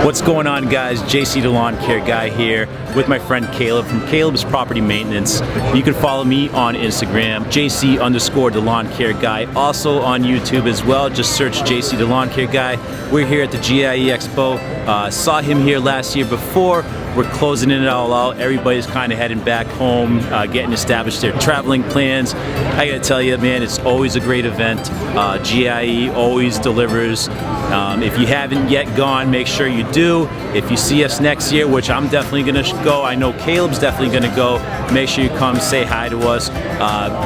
What's going on, guys? JC the Lawn Care Guy here with my friend Caleb from Caleb's Property Maintenance. You can follow me on Instagram, JC_ the Lawn Care Guy. Also on YouTube as well, just search JC the Lawn Care Guy. We're here at the GIE Expo. Saw him here last year before. We're closing it all out. Everybody's kind of heading back home, getting established their traveling plans. I gotta tell you, man, it's always a great event. GIE always delivers. If you haven't yet gone, make sure you do. If you see us next year, which I'm definitely gonna go, I know Caleb's definitely gonna go, make sure you come say hi to us.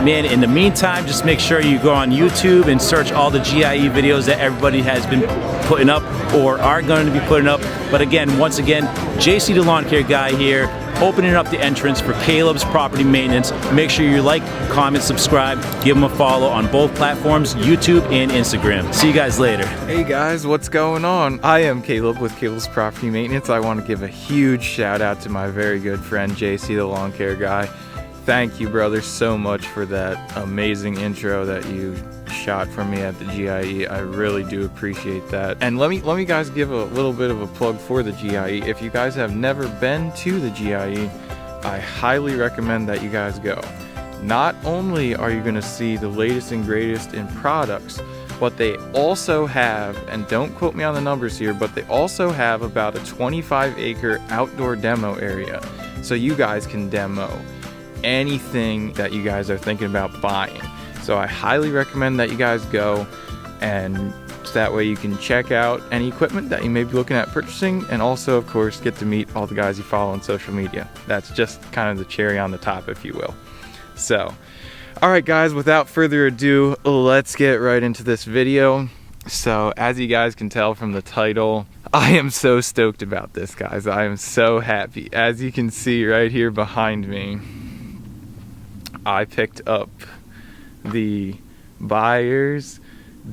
Man, in the meantime, just make sure you go on YouTube and search all the GIE videos that everybody has been putting up or are going to be putting up. But again, once again, JC the Lawn Care Guy here, opening up the entrance for Caleb's Property Maintenance. Make sure you like, comment, subscribe, give him a follow on both platforms, YouTube and Instagram. See you guys later. Hey guys, what's going on? I am Caleb with Caleb's Property Maintenance. I want to give a huge shout out to my very good friend JC the Lawn Care Guy. Thank you, brother, so much for that amazing intro that you shot for me at the GIE. I really do appreciate that. And let me guys give a little bit of a plug for the GIE. If you guys have never been to the GIE, I highly recommend that you guys go. Not only are you going to see the latest and greatest in products, but they also have, and don't quote me on the numbers here, but they also have about a 25-acre outdoor demo area. So you guys can demo anything that you guys are thinking about buying. So I highly recommend that you guys go, and that way you can check out any equipment that you may be looking at purchasing, and also of course get to meet all the guys you follow on social media. That's just kind of the cherry on the top, if you will. So alright guys, without further ado, let's get right into this video. So as you guys can tell from the title, I am so stoked about this, guys. I am so happy. As you can see right here behind me, I picked up the buyer's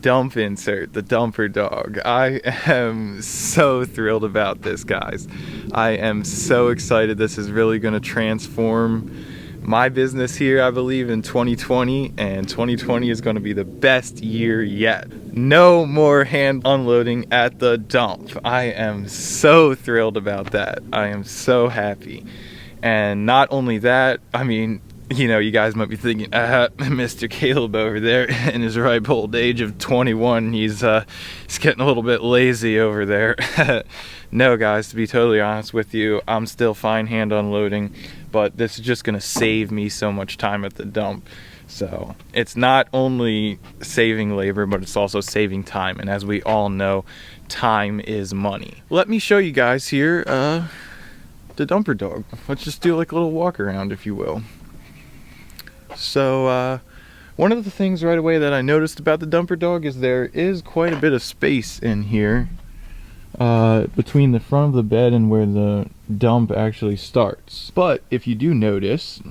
dump insert, the dumper dog. I am so thrilled about this, guys. I am so excited. This is really going to transform my business here, I believe, in 2020, and 2020 is going to be the best year yet. No more hand unloading at the dump. I am so thrilled about that. I am so happy. And not only that, I mean, you know, you guys might be thinking, Mr. Caleb over there in his ripe old age of 21, he's getting a little bit lazy over there. No, guys, to be totally honest with you, I'm still fine hand unloading, but this is just going to save me so much time at the dump. So it's not only saving labor, but it's also saving time. And as we all know, time is money. Let me show you guys here the dumper dog. Let's just do like a little walk around, if you will. So one of the things right away that I noticed about the dumper dog is there is quite a bit of space in here between the front of the bed and where the dump actually starts. But if you do notice,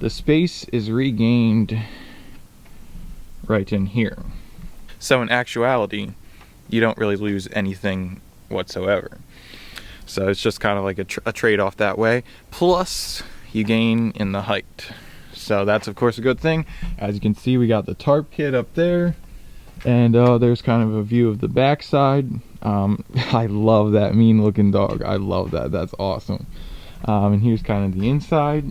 the space is regained right in here. So in actuality, you don't really lose anything whatsoever. So it's just kind of like a trade-off that way. Plus, you gain in the height. So that's of course a good thing. As you can see, we got the tarp kit up there, and there's kind of a view of the backside. I love that mean looking dog. I love that. That's awesome. And here's kind of the inside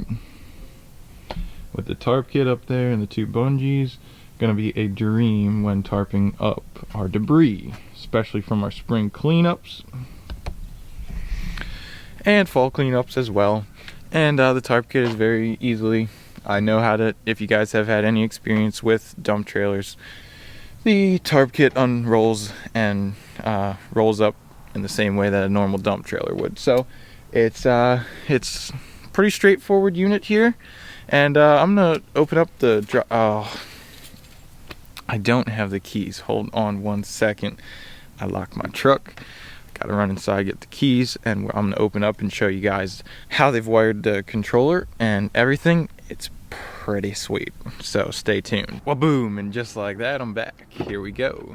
with the tarp kit up there and the two bungees. Gonna be a dream when tarping up our debris, especially from our spring cleanups and fall cleanups as well. And the tarp kit is very easily, I know how to, if you guys have had any experience with dump trailers, the tarp kit unrolls and rolls up in the same way that a normal dump trailer would. So it's pretty straightforward unit here. And I'm gonna open up the I don't have the keys. Hold on one second. I locked my truck. Gotta run inside, get the keys, and I'm gonna open up and show you guys how they've wired the controller and everything. It's pretty sweet, so stay tuned. Waboom, and just like that, I'm back. Here we go.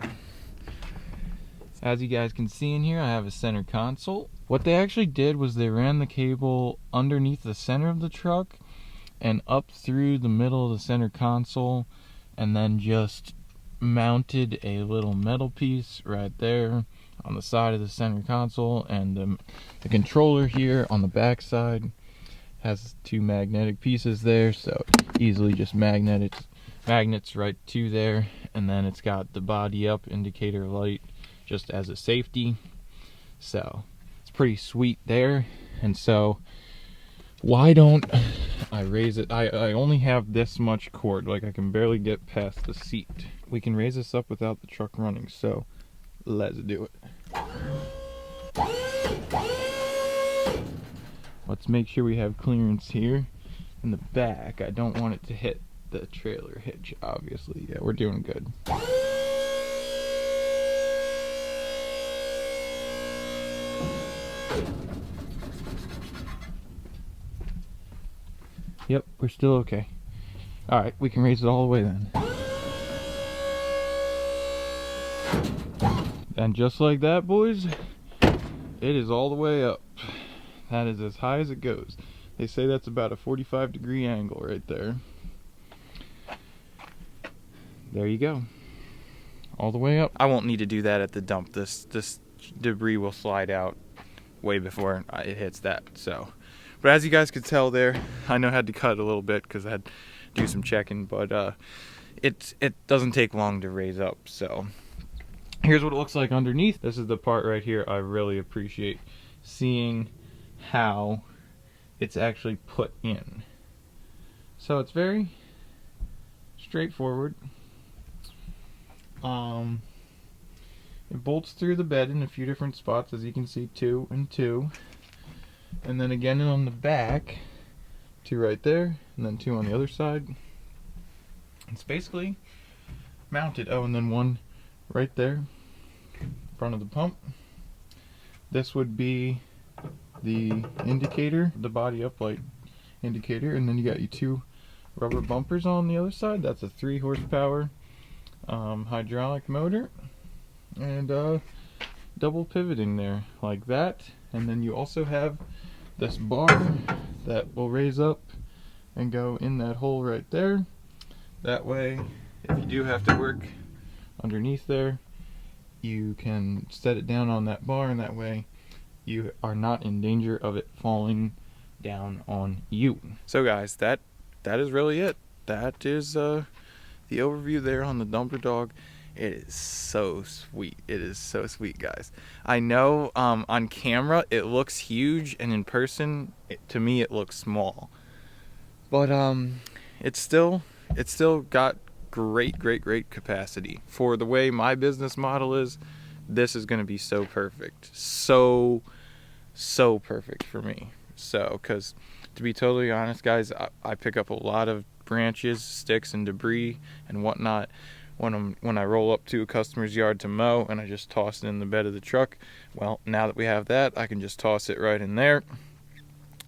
As you guys can see in here, I have a center console. What they actually did was they ran the cable underneath the center of the truck and up through the middle of the center console, and then just mounted a little metal piece right there on the side of the center console, and the controller here on the back side has 2 magnetic pieces there, so easily just magnets right to there. And then it's got the body up indicator light just as a safety, so it's pretty sweet there. And so why don't I raise it? I only have this much cord, like I can barely get past the seat. We can raise this up without the truck running, so let's do it. Let's make sure we have clearance here in the back. I don't want it to hit the trailer hitch, obviously. Yeah, we're doing good. Yep, we're still okay. Alright, we can raise it all the way then. And just like that, boys, it is all the way up. That is as high as it goes. They say that's about a 45-degree angle right there. There you go. All the way up. I won't need to do that at the dump. This debris will slide out way before it hits that. So, but as you guys could tell there, I know I had to cut a little bit because I had to do some checking, but it doesn't take long to raise up. So here's what it looks like underneath. This is the part right here I really appreciate seeing how it's actually put in. So it's very straightforward. It bolts through the bed in a few different spots, as you can see, 2 and 2, and then again on the back, 2 right there, and then 2 on the other side. It's basically mounted. Oh, and then 1 right there in front of the pump. This would be the indicator, the body up light indicator, and then you got your 2 rubber bumpers on the other side. That's a 3 horsepower hydraulic motor, and double pivoting there like that. And then you also have this bar that will raise up and go in that hole right there. That way, if you do have to work underneath there, you can set it down on that bar, and that way you are not in danger of it falling down on you. So guys, that is really it. That is the overview there on the dumper Dogg. It is so sweet. It is so sweet, guys. I know on camera it looks huge, and in person to me it looks small, but it's still got great capacity for the way my business model is. This is going to be so perfect, so perfect for me. So, because to be totally honest, guys, I pick up a lot of branches, sticks, and debris and whatnot when I roll up to a customer's yard to mow, and I just toss it in the bed of the truck. Well, now that we have that, I can just toss it right in there,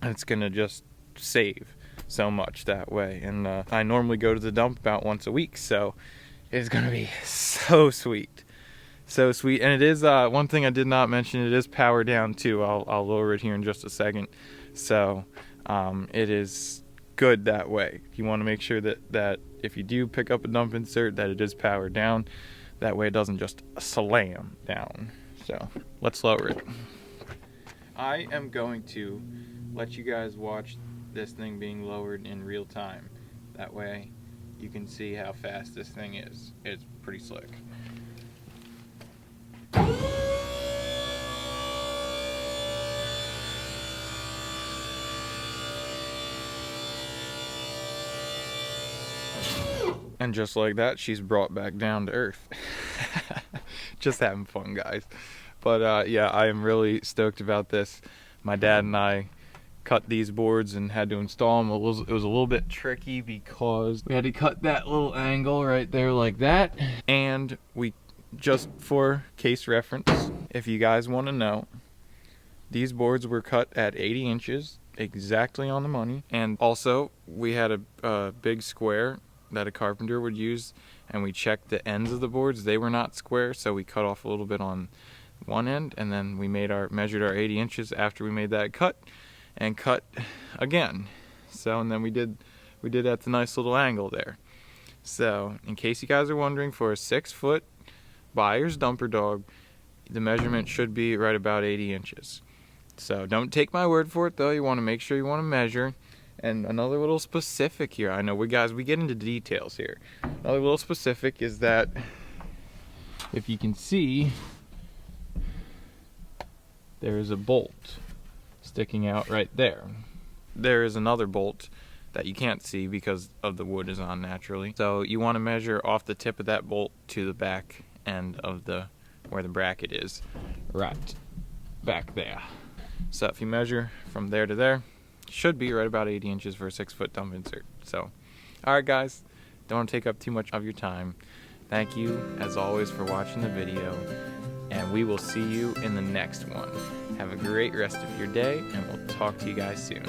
and it's going to just save so much that way. And I normally go to the dump about once a week, so it's going to be so sweet. So sweet. And it is one thing I did not mention, it is power down too. I'll lower it here in just a second. So it is good that way. You want to make sure that if you do pick up a dump insert, that it is powered down. That way it doesn't just slam down. So let's lower it. I am going to let you guys watch this thing being lowered in real time. That way you can see how fast this thing is. It's pretty slick. And just like that, she's brought back down to earth. Just having fun, guys. But yeah, I am really stoked about this. My dad and I cut these boards and had to install them. It was a little bit tricky because we had to cut that little angle right there like that. And we, just for case reference, if you guys want to know, these boards were cut at 80 inches, exactly on the money. And also, we had a big square that a carpenter would use, and we checked the ends of the boards. They were not square, so we cut off a little bit on one end, and then we measured our 80 inches after we made that cut, and cut again. So, and then we did at the nice little angle there. So, in case you guys are wondering, for a 6-foot buyer's dumper Dogg, the measurement should be right about 80 inches. So don't take my word for it though, you want to make sure you want to measure. And another little specific here, I know we get into details here. Another little specific is that if you can see, there is a bolt sticking out right there. There is another bolt that you can't see because of the wood is on naturally. So you want to measure off the tip of that bolt to the back end of where the bracket is, right back there. So if you measure from there to there, should be right about 80 inches for a 6-foot dump insert. So, alright guys, don't want to take up too much of your time. Thank you, as always, for watching the video, and we will see you in the next one. Have a great rest of your day, and we'll talk to you guys soon.